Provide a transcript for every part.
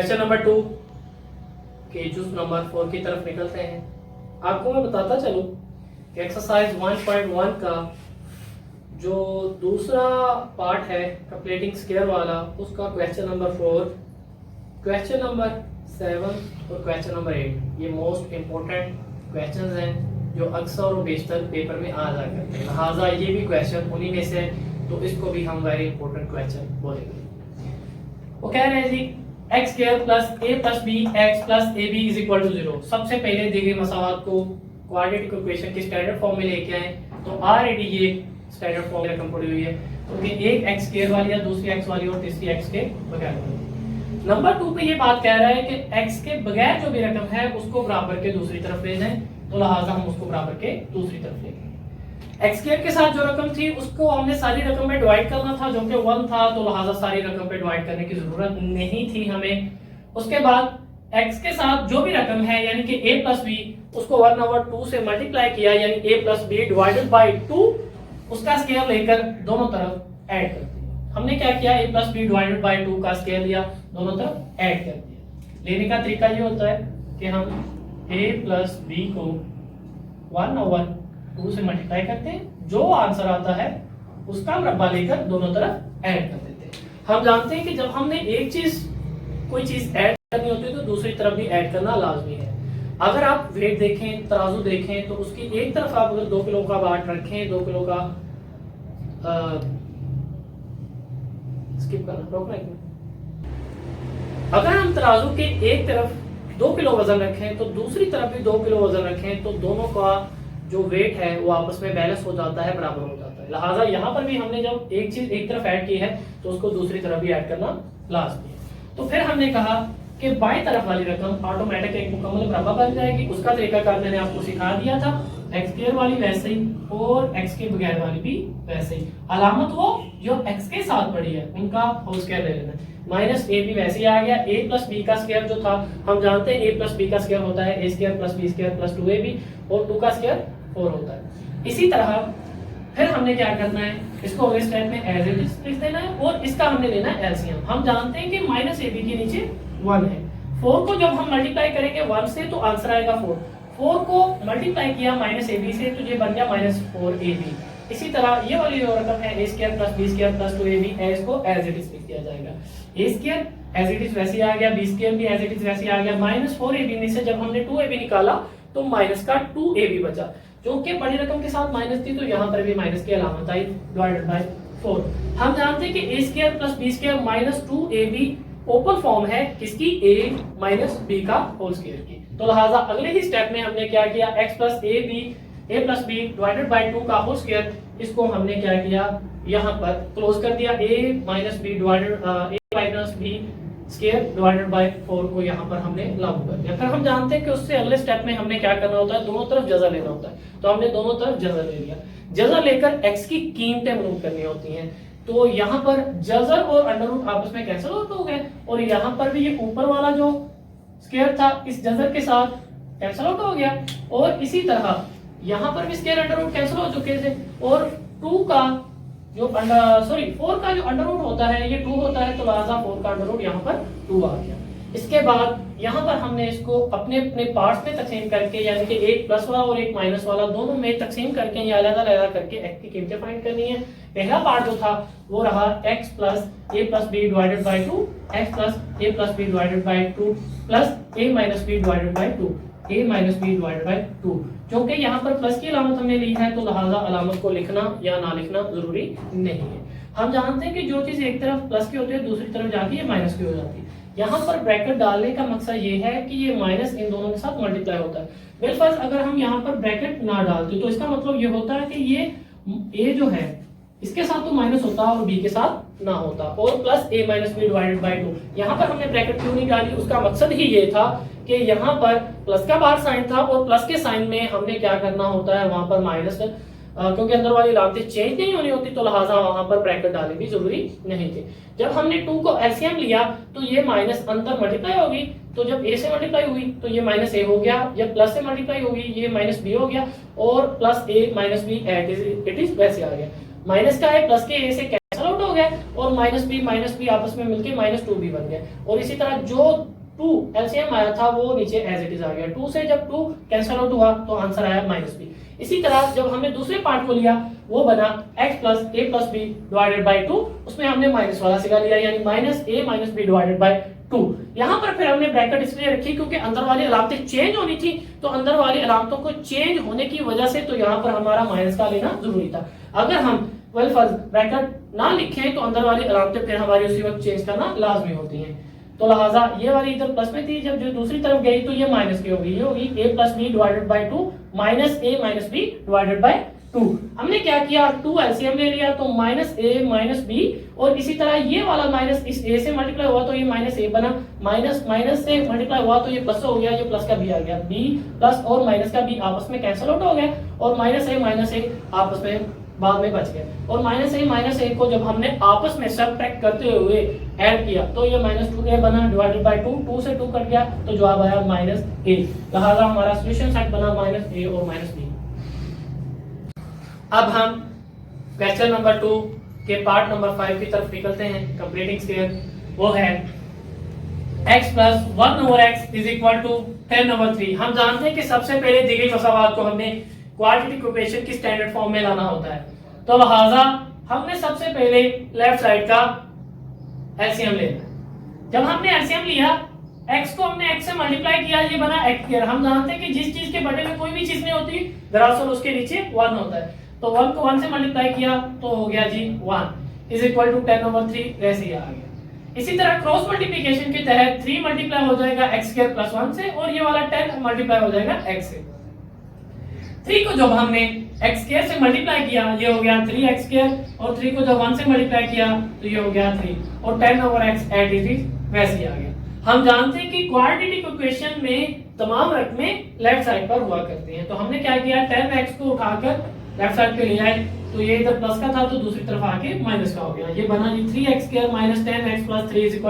Question number 2 के juice number 4 की तरफ निकलते हैं। आपको मैं बताता चलूं कि एक्सरसाइज 1.1 का जो दूसरा पार्ट है कंप्लीटिंग स्क्वायर वाला, उसका क्वेश्चन नंबर 4, क्वेश्चन नंबर 7 और क्वेश्चन नंबर 8 ये मोस्ट इम्पोर्टेंट क्वेश्चंस हैं जो अक्सर और बेशतर पेपर में आ जा करते हैं। लिहाजा ये भी क्वेश्चन उन्हीं में से, तो इसको भी हम वेरी इंपॉर्टेंट क्वेश्चन बोलेंगे। वो कह रहे हैं जी X square plus A plus B X plus A B is equal to 0। सबसे पहले दी गई मसावात को क्वाड्रेटिक इक्वेशन के स्टैंडर्ड फॉर्म में लेके आए, तो ऑलरेडी ये स्टैंडर्ड फॉर्म में रकम पड़ी हुई है, क्योंकि एक एक्स स्क्वायर वाली या दूसरी एक्स वाली और तीसरी एक्स के बगैर वाली। नंबर 2 पे ये बात कह रहा है कि एक्स के बगैर जो भी रकम है उसको बराबर के दूसरी तरफ ले जाएं, तो लिहाजा हम उसको बराबर के दूसरी तरफ लेंगे। एक्स स्क्वायर के साथ जो रकम थी उसको हमने सारी रकम में डिवाइड करना था, जो कि 1 था, तो लिहाजा सारी रकम पे डिवाइड करने की जरूरत नहीं थी हमें। उसके बाद एक्स के साथ जो भी रकम है यानी कि a प्लस बी, उसको 1/2 से मल्टीप्लाई किया, यानी a plus B divided by 2, उसका स्क्वायर लेकर दोनों तरफ ऐड कर दिया। हमने क्या किया, a plus B divided by 2 का स्क्वायर लिया, दोनों तरफ ऐड कर दिया। लेने का तरीका ये होता है कि हम a प्लस बी को 1/2 से मल्टीप्लाई करते हैं, जो आंसर आता है उसका मरब्बा लेकर दोनों तरफ ऐड कर देते हैं। हम जानते हैं कि जब हमने कोई चीज ऐड करनी होती है तो दूसरी तरफ भी ऐड करना लाजमी है। अगर आप वेट देखें, तराजू देखें, तो उसकी एक तरफ आप अगर 2 किलो का बाट रखें, 2 किलो का स्किप करना, रोकना एक मिनट। अगर हम तराजू के एक तरफ 2 किलो वजन रखें तो दूसरी तरफ भी 2 किलो वजन रखें, तो दोनों का जो वेट है वो आपस में बैलेंस हो जाता है, बराबर हो जाता है। लिहाजा यहाँ पर भी हमने जब एक चीज एक तरफ ऐड की है तो उसको दूसरी तरफ भी ऐड करना लाजमी है। तो फिर हमने कहा कि बाईं तरफ वाली रकम ऑटोमेटिक एक मुकम्मल मरब्बा बन जाएगी। उसका तरीकाकार मैंने आपको सिखा दिया था, एक्स स्क्वायर वाली वैसे ही और एक्स के बगैर वाली भी वैसे ही। अलामत वो जो एक्स के साथ पड़ी है उनका होल स्क्वायर ले लेना है। माइनस ए भी वैसे ही आ गया, ए प्लस बी का स्क्वायर जो था, हम जानते हैं ए प्लस बी का स्क्वायर होता है ए square plus B square plus 2ab, और 2 का स्क्वायर 4 होता है। इसी तरह फिर हमने क्या करना है, इसको अगले स्टेप में एज इट इज लिख देना है, और इसका हमने लेना है एलसीएम। हम जानते हैं कि माइनस ए बी के नीचे 1 है, 4 को जब हम मल्टीप्लाई करेंगे 1 से तो आंसर आएगा 4। 4 को मल्टीप्लाई किया माइनस ए बी से तो ये बन गया -4ab। इसी तरह ये वाली जो रकम है ए square plus B square plus 2ab है, इसको एज इट इज लिख दिया जाएगा। A square as it is वैसे आ गया, बी स्क्वायर भी एज इट इज वैसे आ गया। -4ab में से जब हमने 2ab निकाला तो माइनस का 2ab बचा, जो कि बड़ी रकम के साथ माइनस थी, तो यहाँ पर भी माइनस की अलामत आई, डिवाइडेड बाय 4। हम जानते हैं कि a square plus B square -2ab open form है किसकी, a माइनस बी का होल स्क्वायर की। तो लिहाजा अगले ही स्टेप में हमने क्या किया, x plus a B divided by 2 का होल स्क्वायर, इसको हमने क्या किया, यहाँ पर क्लोज कर दिया, a minus B square divided by 4 को यहाँ पर हमने लागू कर दिया। फिर हम जानते हैं कि उससे अगले स्टेप में हमने क्या करना होता है, दोनों तरफ जज़ा लेना होता है, तो हमने दोनों तरफ जज़ा ले लिया। जज़ा लेकर x की कीमतें मालूम करनी होती हैं, तो यहाँ पर जज़र और अंडर रूट आपस में कैंसिल आउट हो गए, और यहाँ पर भी ये ऊपर वाला जो स्क्वायर था इस जज़र के साथ कैंसिल आउट हो गया, और इसी तरह यहाँ पर भी स्क्वायर अंडर रूट कैंसिल हो चुके थे, और 4 का जो अंडर रूट होता है ये 2 होता है, तो लिहाजा 4 का अंडर रूट यहाँ पर 2 आ गया। इसके बाद यहाँ पर हमने इसको अपने अपने पार्ट्स में तकसीम करके, यानी कि एक प्लस वाला और एक माइनस वाला दोनों में तकसीम करके या अलग-अलग करके x की कीमतें फाइंड करनी है। पहला पार्ट जो था वो रहा x plus a plus B divided by 2, x plus a plus B divided by 2 plus a minus B divided by 2, a minus B divided by 2। क्योंकि यहाँ पर प्लस की अलामत हमने ली है, तो लिहाजा अलामत को लिखना या ना लिखना जरूरी नहीं है। हम जानते हैं कि जो चीज एक तरफ प्लस की होती है दूसरी तरफ जाके ये माइनस की हो जाती है। यहाँ पर ब्रैकेट डालने का मकसद ये है कि ये माइनस इन दोनों के साथ मल्टीप्लाई होता है। बिलफर्ज अगर हम यहाँ पर ब्रैकेट ना डालते तो इसका मतलब ये होता है कि ये a जो है इसके साथ तो माइनस होता और b के साथ ना होता, और plus a minus B divided by 2। यहाँ पर हमने ब्रैकेट क्यों नहीं डाली, उसका मकसद ही ये था कि यहाँ पर प्लस का बाहर साइन था, और प्लस के साइन में हमने क्या करना होता है, वहां पर माइनस, क्योंकि अंदर वाली अलामतें चेंज नहीं होनी होती, तो लिहाजा वहां पर ब्रैकेट डालनी भी जरूरी नहीं थी। जब हमने 2 को एलसीएम लिया तो ये माइनस अंदर मल्टीप्लाई होगी, तो जब a से मल्टीप्लाई हुई तो ये माइनस a हो गया, जब प्लस से मल्टीप्लाई होगी ये माइनस b हो गया, और plus a minus b it is वैसे आ गया। माइनस का है प्लस के a से कैंसिल आउट हो गया, और माइनस बी आपस में मिलके -2b बन गया। और इसी तरह जो 2 एलसीएम आया था वो नीचे एज इट इज आ गया, 2 से जब 2 कैंसिल आउट हुआ तो आंसर आया -b। इसी तरह जब हमने दूसरे पार्ट को लिया वो बना x plus a plus b divided by 2, उसमें हमने माइनस वाला सिगा लिया यानी -a - b डिवाइडेड बाय 2। यहाँ पर फिर हमने ब्रैकेट इसलिए रखी क्योंकि अंदर वाली अलामतें चेंज होनी थी, तो अंदर वाली अलामतों को चेंज होने की वजह से तो यहाँ पर हमारा माइनस का लेना जरूरी था। अगर हम ब्रैकेट ना लिखें तो अंदर वाली अलामतें फिर हमारी उसी वक्त चेंज करना लाजमी होती हैं। तो लिहाजा ये वाली इधर प्लस में थी, जब जो दूसरी तरफ गई तो ये माइनस की होगी, ये होगी a plus b divided by 2 minus a minus b divided by 2। हमने क्या किया 2 एलसीएम ले लिया तो -a - b, और इसी तरह ये वाला माइनस इस a से मल्टीप्लाई हुआ तो ये -a बना, माइनस से मल्टीप्लाई हुआ तो ये प्लस हो गया, ये प्लस का b आ गया, b प्लस और माइनस का b आपस में कैंसिल आउट हो गया और -a आपस में बाद में बच गया। और -a को जब हमने आपस में सबट्रैक्ट करते हुए ऐड किया तो ये -2a बना डिवाइडेड बाय 2, 2 से 2 कट गया तो जवाब आया -a। लिहाजा हमारा सॉल्यूशन सेट बना -a और -b। अब हम क्वेश्चन नंबर 2 के पार्ट नंबर 5 की तरफ निकलते हैं। कंप्लीटिंग स्क्वायर वो है x plus 1/x is equal to 10/3। हम जानते हैं कि सबसे पहले दी गई मसावात को हमने क्वाड्रेटिक इक्वेशन की स्टैंडर्ड फॉर्म में लाना होता है, तो लिहाजा हमने सबसे पहले लेफ्ट साइड का एलसीएम लेना। जब हमने एलसीएम लिया x को हमने x से मल्टीप्लाई किया, ये बना x²। हम जानते हैं कि जिस चीज के बटे में कोई भी चीज नहीं होती दरअसल उसके नीचे 1 होता है, तो 1 को 1 से मल्टीप्लाई किया तो हो गया जी 1 इज इक्वल टू 10/3, वैसे ही आ गया। इसी तरह क्रॉस मल्टीप्लिकेशन के तहत 3 मल्टीप्लाई हो जाएगा x² प्लस 1 से, और ये वाला 10 मल्टीप्लाई हो जाएगा x से। 3 को जब हमने x² से मल्टीप्लाई किया ये हो गया 3x², और 3 को जब 1 से मल्टीप्लाई किया तो ये हो गया 3, और 10/x एट इट इज वैसे ही आ गया। हम जानते हैं कि क्वाड्रेटिक इक्वेशन में तमाम रकमें लेफ्ट साइड पर हुआ करती हैं, तो हमने क्या किया 10x को उठाकर लेफ्ट साइड पे ले आए, तो ये इधर प्लस का था तो दूसरी तरफ आके माइनस का हो गया, ये बना जी 3x² - 10x + 3 =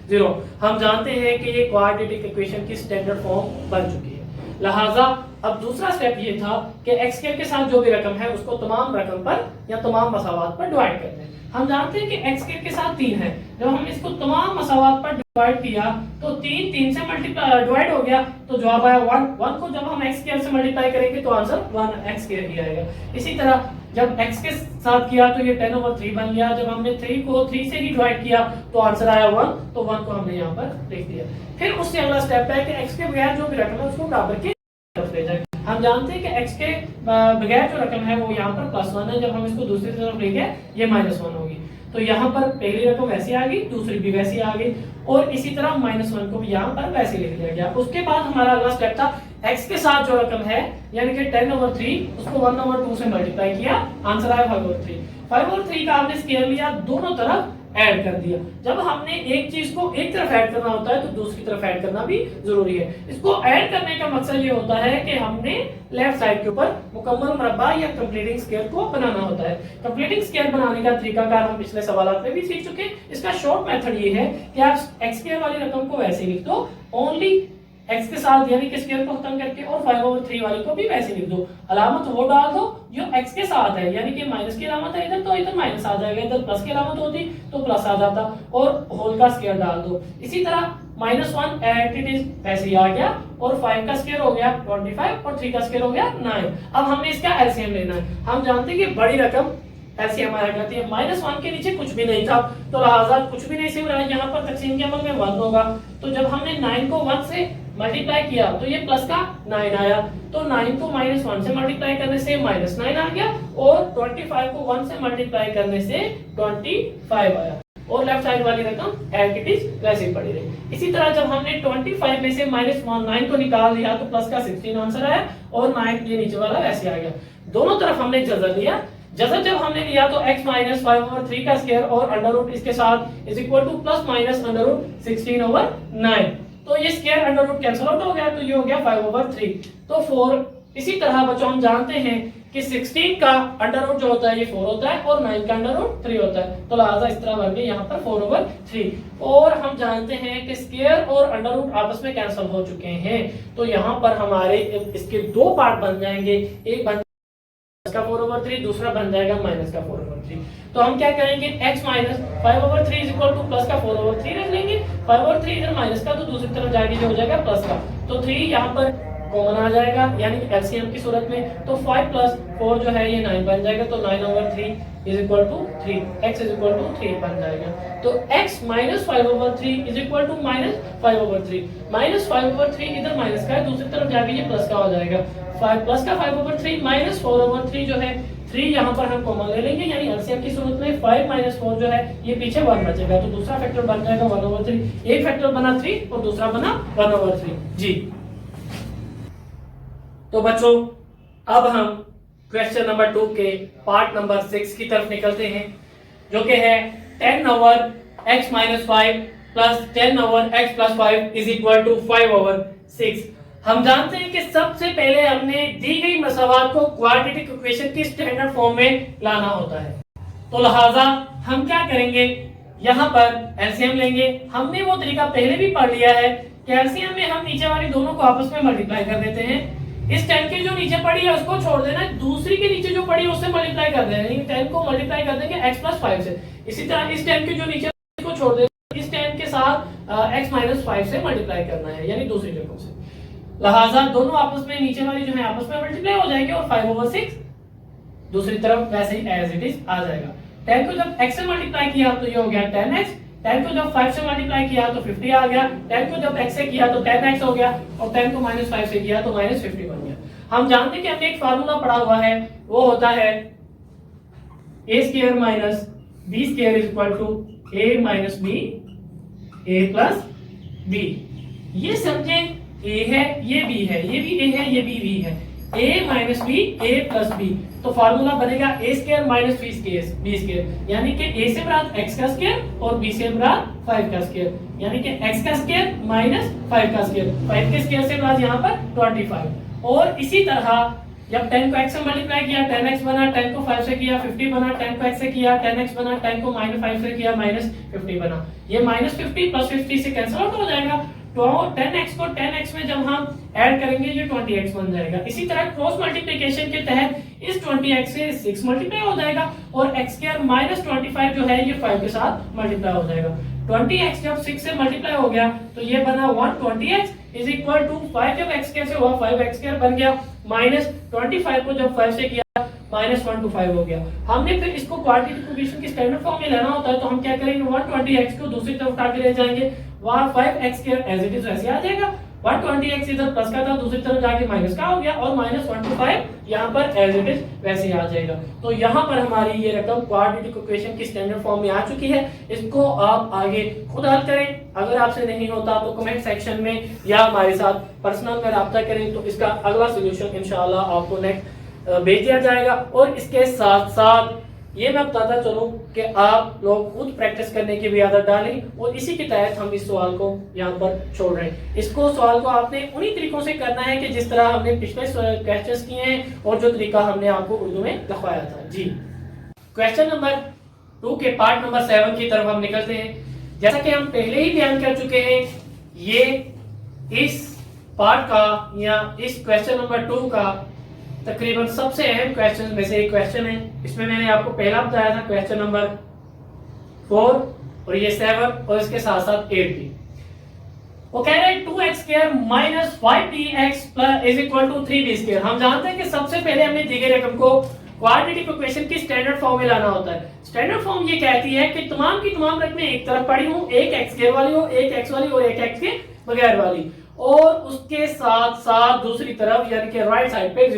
0। हम जानते हैं कि ये क्वाड्रेटिक इक्वेशन की स्टैंडर्ड फॉर्म बन चुकी है। लिहाजा अब दूसरा स्टेप ये था कि x² के साथ जो भी रकम है उसको तमाम रकम पर या तमाम मसावात पर डिवाइड करते हैं। हम जानते हैं कि x² के साथ 3 है, जब हमने इसको तमाम मसावात पर डिवाइड किया तो 3 से मल्टीप्लाई डिवाइड हो गया तो जवाब आया 1 को जब हम x² से मल्टीप्लाई करेंगे तो आंसर 1x² ही आएगा। इसी तरह जब x के साथ किया तो ये 10/3 बन गया, जब हमने 3 को 3 से ही डिवाइड किया तो आंसर आया 1, तो 1 को हमने यहाँ पर लिख दिया। फिर उससे अगला स्टेप है कि x के बगैर जो भी रकम है उसको बराबर की तरफ ले जाए। हम जानते हैं कि x के बगैर जो रकम है वो यहाँ पर +1 है, जब हम इसको दूसरी तरफ ले गए ये -1 होगी, तो यहाँ पर पहली रकम वैसी आ गई, दूसरी भी वैसी आ गई, और इसी तरह -1 को भी यहाँ पर वैसे लिख दिया गया। उसके बाद हमारा अगला स्टेप था x के साथ जो रकम है यानी कि 10/3 उसको 1/2 से मल्टीप्लाई किया, आंसर आया 5/3। 5/3 का आपने स्क्वायर लिया, दोनों तरफ ऐड कर दिया। जब हमने एक चीज को एक तरफ ऐड करना होता है तो दूसरी तरफ ऐड करना भी जरूरी है। इसको ऐड करने का मकसद ये होता है कि हमने लेफ्ट साइड के ऊपर मुकम्मल मुरब्बा या कंप्लीटिंग स्क्वायर को बनाना होता है। कंप्लीटिंग स्क्वायर बनाने का तरीकाकार हम पिछले सवालों में भी सीख चुके हैं। इसका शॉर्ट मेथड ये है कि आप x² वाली रकम को वैसे लिख दो, ओनली x के साथ यानी कि स्क्वायर को खत्म करके, और 5/3 वाली को भी वैसे लिख दो। अलामत वो डाल दो जो x के साथ है, यानी कि माइनस की अलामत है इधर तो इधर माइनस आ जाएगा, इधर प्लस की अलामत होती तो प्लस आ जाता, और होल का स्क्वायर डाल दो। इसी तरह -1 एट इट इज वैसे ही आ गया, और 5 का स्क्वायर हो गया 25 और 3 का स्क्वायर हो गया 9। अब हमने इसका एलसीएम लेना है। हम जानते हैं कि बड़ी रकम एलसीएम आया करती है, -1 के नीचे कुछ भी नहीं था तो लिहाजा कुछ भी नहीं से यहाँ पर तकसीम के अमल में 1 होगा, तो जब हमने 9 को 1 से मल्टीप्लाई किया तो ये प्लस का 9 आया, तो 9 को -1 से मल्टीप्लाई करने से -9 आ गया, और 25 को 1 से मल्टीप्लाई करने से 25 आया, और लेफ्ट साइड वाली रकम एज इट इज वैसे ही पड़ी रही। इसी तरह जब हमने 25 में से -9 को निकाल दिया तो प्लस का 16 आंसर आया, और 9 ये नीचे वाला वैसे आ गया। दोनों तरफ हमने जज़र लिया, जज़र जब हमने लिया तो x - 5/3 का स्क्वायर और अंडर रूट इसके साथ is equal to +- under root 16/9, तो ये square under root cancel out हो गया, तो ये हो गया 5/3। तो 4 इसी तरह बच्चों हम जानते हैं कि 16 का अंडर रूट जो होता है ये 4 होता है, और 9 का अंडर रूट 3 होता है, तो लिहाजा इस तरह बन गया यहाँ पर 4/3। और हम जानते हैं कि स्क्वायर और अंडर रूट आपस में कैंसिल हो चुके हैं, तो यहाँ पर हमारे इसके 2 पार्ट बन जाएंगे, एक बन का 4/3, दूसरा बन जाएगा माइनस का 4/3। तो हम क्या करेंगे, x minus 5/3 is equal two plus का 4/3 रख लेंगे। 5/3 इधर माइनस का तो दूसरी तरफ जाके जो हो जाएगा प्लस का, तो 3 यहाँ पर कॉमन आ जाएगा यानी कि एलसीएम की सूरत में। तो 5 प्लस 4 जो है ये 9 बन जाएगा, तो 9/3 is equal to 3, x is equal to 3 बन जाएगा। तो x minus 5/3 is equal to minus 5/3। Minus 5/3 इधर माइनस का है, दूसरी तरफ जाके ये प्लस का हो जाएगा। 5 प्लस का 5/3 माइनस 4/3 जो है 3 यहाँ पर हम कॉमन ले लेंगे यानी एलसीएम की सूरत में 5 माइनस 4 जो है ये पीछे 1 बचेगा, तो दूसरा फैक्टर बन जाएगा 1/3। एक फैक्टर बना 3 और दूसरा बना 1/3 जी। तो बच्चों अब हम क्वेश्चन नंबर 2 के पार्ट नंबर 6 की तरफ निकलते हैं, जो कि है 10 over x minus 5 plus 10 over x plus 5 is equal to 5/6। हम जानते हैं कि सबसे पहले हमने दी गई मसावात को क्वाड्रेटिक इक्वेशन की स्टैंडर्ड फॉर्म में लाना होता है। तो लिहाजा हम क्या करेंगे, यहाँ पर एलसीएम लेंगे। हमने वो तरीका पहले भी पढ़ लिया है कि एलसीएम में हम नीचे वाली दोनों को आपस में मल्टीप्लाई कर देते हैं। इस 10 की जो नीचे पड़ी है उसको छोड़ देना है, दूसरी के नीचे जो पड़ी है उससे मल्टीप्लाई कर देना है। 10 को मल्टीप्लाई कर देंगे x प्लस 5 से। इसी तरह इस 10 की जो नीचे को छोड़ देना, इस 10 के साथ x माइनस 5 से मल्टीप्लाई करना है यानी दूसरी जगह से। लिहाजा दोनों आपस में नीचे वाली जो है आपस में मल्टीप्लाई हो जाएंगे और 5/6 दूसरी तरफ वैसे ही एज इट इज आ जाएगा। 10 को जब x से मल्टीप्लाई किया तो ये हो गया 10x, 10 को जब 5 से मल्टीप्लाई किया तो 50 आ गया, 10 को जब x से किया तो 10x हो गया और 10 को माइनस 5 से किया तो माइनस 50 बन गया। हम जानते हैं कि हमने एक फार्मूला पढ़ा हुआ है, वो होता है a square minus b square is equal to a minus b a plus b। ये समझे a है, ये b है, ये भी a है, ये भी b है, a minus b a plus b। तो फार्मूला बनेगा a square minus b square यानी कि a से बराबर x का स्क्वायर और b से बराबर 5 का स्क्वायर यानी कि x का स्क्वायर माइनस 5 का स्क्वायर। 5 के स्क्वायर से बराबर यहाँ पर 25। और इसी तरह जब 10 को x से मल्टीप्लाई किया 10x बना, 10 को 5 से किया 50 बना, 10 को x से किया 10x बना, 10 को माइनस 5 से किया माइनस 50 बना। ये माइनस 50 प्लस 50 से कैंसिल आउट हो जाएगा। तो 10x को 10x में जब हम ऐड करेंगे ये 20x बन जाएगा। इसी तरह क्रॉस मल्टीप्लिकेशन के तहत इस 20x से 6 मल्टीप्लाई हो जाएगा और x स्क्वायर माइनस 25 जो है ये 5 के साथ मल्टीप्लाई हो जाएगा। 20x जब 6 से मल्टीप्लाई हो गया तो ये बना 120x इज इक्वल टू 5 जब x स्क्वायर से हुआ 5x स्क्वायर बन गया माइनस 25 को जब 5 से किया माइनस 125 हो गया। हमने फिर इसको क्वाड्रेटिक इक्वेशन की स्टैंडर्ड फॉर्म में लेना होता है, तो हम क्या करेंगे 120x को दूसरी तरफ उठा के ले जाएंगे, वहां 5x square as it is वैसे आ जाएगा। 120x इधर प्लस का था, दूसरी तरफ जाके माइनस का हो गया और माइनस 125 यहाँ पर एज इट इज वैसे आ जाएगा। तो यहाँ पर हमारी ये रकम क्वाड्रेटिक इक्वेशन की स्टैंडर्ड फॉर्म में आ चुकी है। इसको आप आगे खुद हल करें, अगर आपसे नहीं होता तो कमेंट सेक्शन में या हमारे साथ पर्सनल में राब्ता करें, तो इसका अगला सोल्यूशन इंशाल्लाह आपको नेक्स्ट भेज दिया जाएगा। और इसके साथ साथ ये मैं बताता चलूं कि आप लोग खुद प्रैक्टिस करने की भी आदत डालें और इसी के तहत हम इस सवाल को यहाँ पर छोड़ रहे हैं। इसको सवाल को आपने उन्हीं तरीकों से करना है कि जिस तरह हमने पिछले क्वेश्चंस किए हैं और जो तरीका हमने आपको उर्दू में लिखवाया था जी। क्वेश्चन नंबर 2 के पार्ट नंबर 7 की तरफ हम निकलते हैं। जैसा कि हम पहले ही बयान कर चुके हैं, ये इस पार्ट का या इस क्वेश्चन नंबर 2 का तकरीबन सबसे अहम क्वेश्चन में से एक क्वेश्चन है। इसमें मैंने आपको पहला बताया था क्वेश्चन नंबर 4 और ये 7 और इसके साथ साथ 8 भी। वो कह रहे हैं 2x square minus 5bx plus is equal to 3b square. हम जानते हैं कि सबसे पहले हमने दी गई रकम को क्वाड्रेटिक इक्वेशन की स्टैंडर्ड फॉर्म में लाना होता है। स्टैंडर्ड फॉर्म ये कहती है कि तमाम की तमाम रकमें एक तरफ पड़ी हों, एक x स्क्वायर वाली हो, एक x वाली और एक x के बगैर वाली, और उसके साथ साथ दूसरी तरफ यानी कि राइट साइड पे।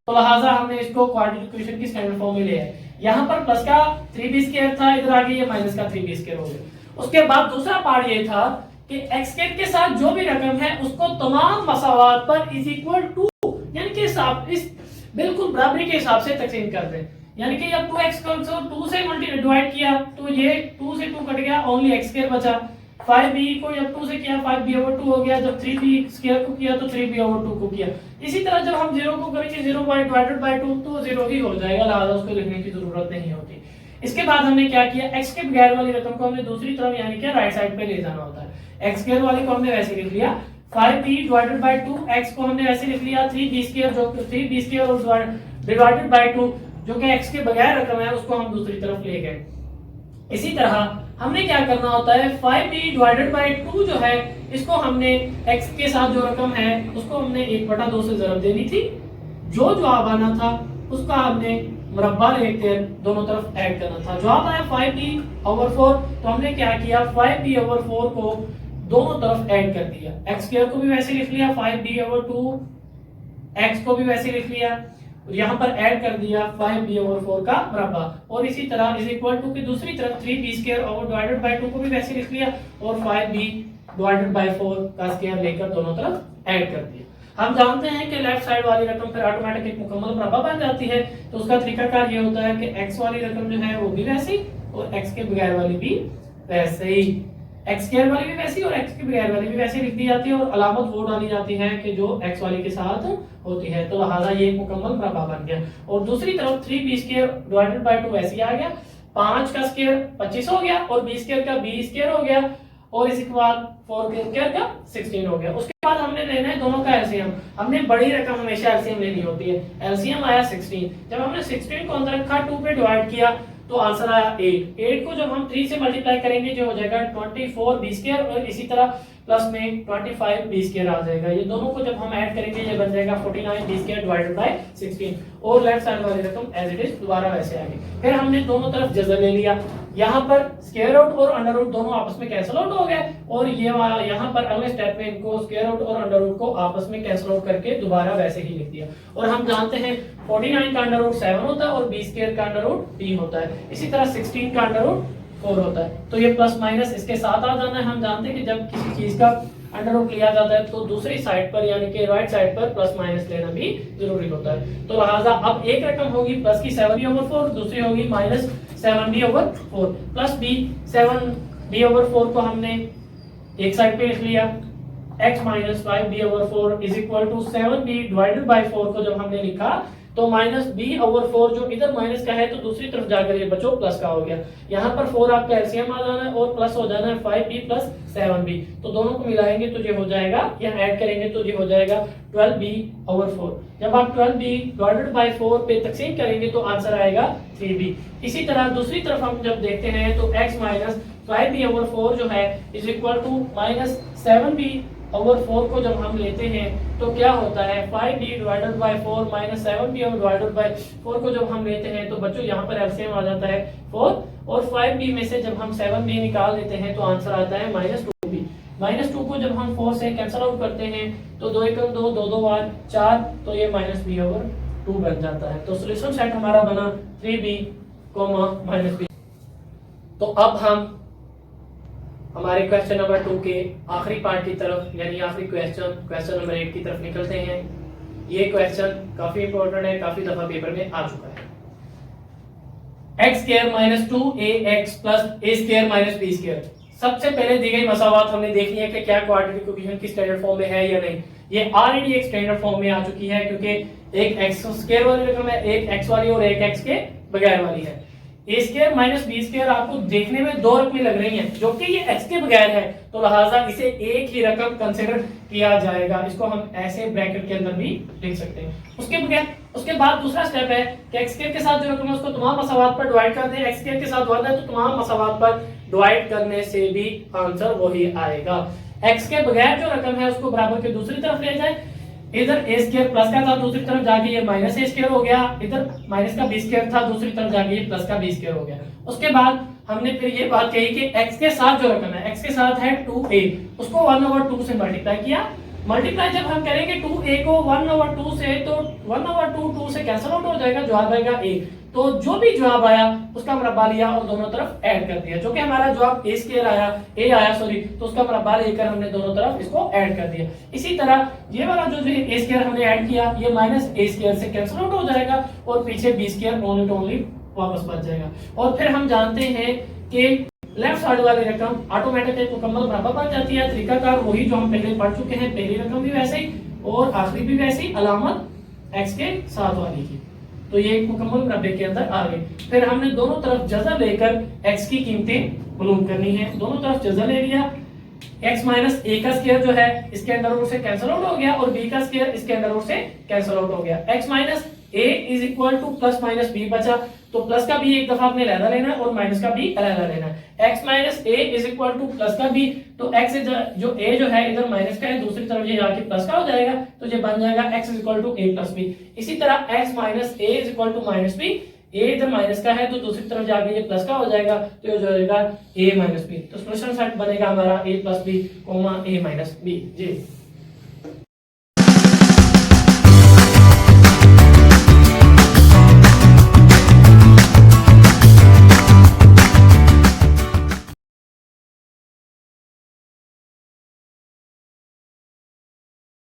तो लिहाजा हमने इसको क्वाड्रेटिक इक्वेशन की स्टैंडर्ड फॉर्म में लिया है। यहाँ पर प्लस का 3b स्क्वायर था, इधर आगे ये माइनस का 3b स्क्वायर हो गया। उसके बाद दूसरा पार्ट ये था कि x स्क्वायर के साथ जो भी रकम है उसको तमाम मसावात पर इज इक्वल टू यानी कि इस बिल्कुल बराबरी के हिसाब से तकसीम कर दें। यानी कि जब 2x को 2 से डिवाइड किया तो ये 2 से 2 कट गया, ओनली x स्क्वायर बचा। 5b को जब 2 से किया 5b/2 हो गया, जब 3b स्क्वायर को किया तो 3b/2 को किया। इसी तरह जब हम 0 को करेंगे 0/2 तो 0 ही हो जाएगा, लिहाजा उसको लिखने की जरूरत नहीं होती। इसके बाद हमने क्या किया, x के बगैर वाली रकम को हमने दूसरी तरफ यानी कि राइट साइड पे ले जाना होता है। x स्क्वायर वाली को हमने वैसे लिख लिया 5b डिवाइडेड बाय 2, x को हमने ऐसे लिख लिया 3b स्क्वायर, जो 3b स्क्वायर और डिवाइडेड बाय 2 जो कि x के बगैर रकम है उसको हम दूसरी तरफ ले गए। इसी तरह हमने क्या करना होता है 5b डिवाइडेड बाय 2 जो है इसको हमने x के साथ जो रकम है उसको हमने 1/2 से ज़रब देनी थी, जो जवाब आना था उसका हमने मुरब्बा लेकर दोनों तरफ ऐड करना था। जवाब आया 5b/4, तो हमने क्या किया 5b/4 को दोनों तरफ ऐड कर दिया। x स्क्वायर को भी वैसे लिख लिया, 5b/2 x को भी वैसे लिख लिया, यहाँ पर ऐड कर दिया 5b/4 का मुरब्बा, और इसी तरह इज इक्वल टू की दूसरी तरफ 3b स्क्वायर और डिवाइडेड बाय 2 को भी वैसे लिख लिया और 5b डिवाइडेड बाय 4 का स्क्वायर लेकर दोनों तरफ ऐड कर दिया। हम जानते हैं कि लेफ्ट साइड वाली रकम फिर ऑटोमेटिक एक मुकम्मल मुरब्बा बन जाती है, तो उसका तरीकाकार ये होता है कि x वाली रकम जो है वो भी वैसी और x के बगैर वाली भी वैसे ही, x स्क्वायर वाली भी वैसी और x के बगैर वाली भी वैसे लिख दी जाती है और अलामत वो डाली जाती है कि जो x वाली के साथ होती है, तो लिहाजा ये एक मुकम्मल मुरब्बा बन गया। और दूसरी तरफ 3b स्क्वायर डिवाइडेड बाय 2 वैसे ही आ गया, 5 का स्क्वायर 25 हो गया और b स्क्वायर का b स्क्वायर हो गया और इसी के बाद 4 के स्क्वायर का 16 हो गया। उसके बाद हमने लेना है दोनों का एलसीएम। हमने बड़ी रकम हमेशा एलसीएम लेनी होती है। एलसीएम आया 16, जब हमने 16 को अंदर रखा 2 पे डिवाइड किया तो आंसर आया 8। 8 को जब हम 3 से मल्टीप्लाई करेंगे जो हो जाएगा 24 b स्क्वायर और इसी तरह प्लस में 25 b स्क्वायर आ जाएगा। ये दोनों को जब हम ऐड करेंगे ये बन जाएगा 49 b स्क्वायर डिवाइडेड बाय 16 और लेफ्ट साइड वाली रकम एज इट इज दोबारा वैसे आ गई। फिर हमने दोनों तरफ जज़र ले लिया, यहाँ पर स्क्वायर रूट और अंडर रूट दोनों आपस में कैंसिल आउट हो गए और ये वाला यहाँ पर अगले स्टेप में इनको स्क्वायर रूट और अंडर रूट को आपस में कैंसिल आउट करके दोबारा वैसे ही लिख दिया। और हम जानते हैं 49 का अंडर रूट 7 होता है और b स्क्वायर का अंडर रूट 3 होता है, इसी तरह 16 का अंडर रूट 4 होता है। तो ये प्लस माइनस इसके साथ आ जाना है। हम जानते हैं कि जब किसी चीज का अंडर रूट लिया जाता है तो दूसरी साइड पर यानी कि राइट साइड पर प्लस माइनस लेना भी जरूरी होता है। तो लिहाजा अब एक रकम होगी प्लस की 7b/4, दूसरी होगी minus 7b/4 plus b 7b/4 को हमने एक साइड पे लिख लिया, x minus 5b/4 is equal to 7b divided by 4 को जब हमने लिखा तो माइनस b/4 जो इधर माइनस का है तो दूसरी तरफ जाकर ये बचो प्लस का हो गया। यहाँ पर 4 आपका एलसीएम आ जाना है और प्लस हो जाना है 5b प्लस 7b, तो दोनों को मिलाएंगे तो ये हो जाएगा, यहाँ ऐड करेंगे तो ये हो जाएगा 12b/4। जब आप 12b डिवाइडेड बाय 4 पे तकसीम करेंगे तो आंसर आएगा 3b। इसी तरह दूसरी तरफ हम जब देखते हैं तो x माइनस 5b/4 जो है is equal to minus 7b/4 को जब हम लेते हैं तो क्या होता है 5b divided by 4 minus 7b divided by 4 को जब हम लेते हैं तो बच्चों यहाँ पर एलसीएम आ जाता है 4 और 5b में से जब हम 7b निकाल देते हैं तो आंसर आता है माइनस 2b। माइनस 2 को जब हम 4 से कैंसिल आउट करते हैं तो 2 एकम 2 2 2 बार 4 तो ये माइनस b/2 बन जाता है। तो सॉल्यूशन सेट हमारा बना 3b, माइनस b। तो अब हम हमारे क्वेश्चन नंबर 2 के आखिरी पार्ट की तरफ यानी आखिरी क्वेश्चन नंबर 8 की तरफ निकलते हैं। ये क्वेश्चन काफी इंपॉर्टेंट है, काफी दफा पेपर में आ चुका है। x square minus 2ax plus a square minus b square. सबसे पहले दी गई मसावात हमने देखनी है कि क्या क्वाड्रेटिक इक्वेशन की स्टैंडर्ड फॉर्म में है या नहीं। ये ऑलरेडी एक स्टैंडर्ड फॉर्म में आ चुकी है क्योंकि एक x स्क्वायर वाली रकम है, एक x वाली और एक x के बगैर वाली है। ए स्क्वायर माइनस बी स्क्वायर आपको देखने में दो रकमें लग रही हैं जो कि ये x के बगैर है, तो लिहाजा इसे एक ही रकम कंसीडर किया जाएगा। इसको हम ऐसे ब्रैकेट के अंदर भी लिख सकते हैं। उसके बाद दूसरा स्टेप है कि x स्क्वायर के साथ जो रकम है उसको तमाम मसावात पर डिवाइड कर दें। x स्क्वायर के साथ वर्ग है तो तमाम मसावात पर डिवाइड करने से भी आंसर वही आएगा। x के बगैर जो रकम है उसको बराबर के दूसरी तरफ ले जाए, इधर ए स्क्वायर प्लस का था दूसरी तरफ जाके ये माइनस ए स्क्वायर हो गया, इधर माइनस का बी स्क्वायर था दूसरी तरफ जाके ये प्लस का बी स्क्वायर हो गया। उसके बाद हमने फिर ये बात कही कि x के साथ जो रकम है x के साथ है 2a, उसको 1/2 से मल्टीप्लाई किया। मल्टीप्लाई जब हम करेंगे 2a को 1/2 से तो 1/2 2 से कैंसिल आउट हो जाएगा, जवाब आएगा a। तो जो भी जवाब आया उसका मुरब्बा लिया और दोनों तरफ ऐड कर दिया। जो कि हमारा जवाब a स्क्वायर आया तो उसका मुरब्बा लेकर हमने दोनों तरफ इसको ऐड कर दिया। इसी तरह ये वाला जो a स्क्वायर हमने ऐड किया ये माइनस a स्क्वायर से कैंसिल आउट हो जाएगा और पीछे b स्क्वायर ओनली वापस बच जाएगा। और फिर हम जानते हैं कि लेफ्ट साइड वाली रकम ऑटोमेटिक एक मुकम्मल मुरब्बा बन जाती है। तरीकाकार वही जो हम पहले पढ़ चुके हैं, पहली रकम भी वैसे ही और आखिरी भी वैसे ही, अलामत x के साथ वाली की। तो ये एक मुकम्मल मुरब्बे के अंदर आ गई। फिर हमने दोनों तरफ जज़ा लेकर x की कीमतें मालूम करनी है। दोनों तरफ जज़ा ले लिया, x माइनस ए का स्क्वायर जो है इसके अंदर रूट से कैंसिल आउट हो गया और b का स्क्वायर इसके अंदर रूट से कैंसिल आउट हो गया। x minus a is equal two plus minus b बचा, तो प्लस का b एक दफा आपने अलग लेना है और माइनस का b अलग लेना है। x minus a is equal two plus का b, तो x जो a जो है इधर माइनस का है, दूसरी तरफ ये जाके प्लस का हो जाएगा, तो ये बन जाएगा x is equal to a plus b। इसी तरह x minus a is equal to minus b, a इधर माइनस का है तो दूसरी तरफ जाके ये प्लस का हो जाएगा, तो ये जो होगा a माइनस b। तो सॉल्यूशन सेट बनेगा हमारा a plus b, a minus b। Ji.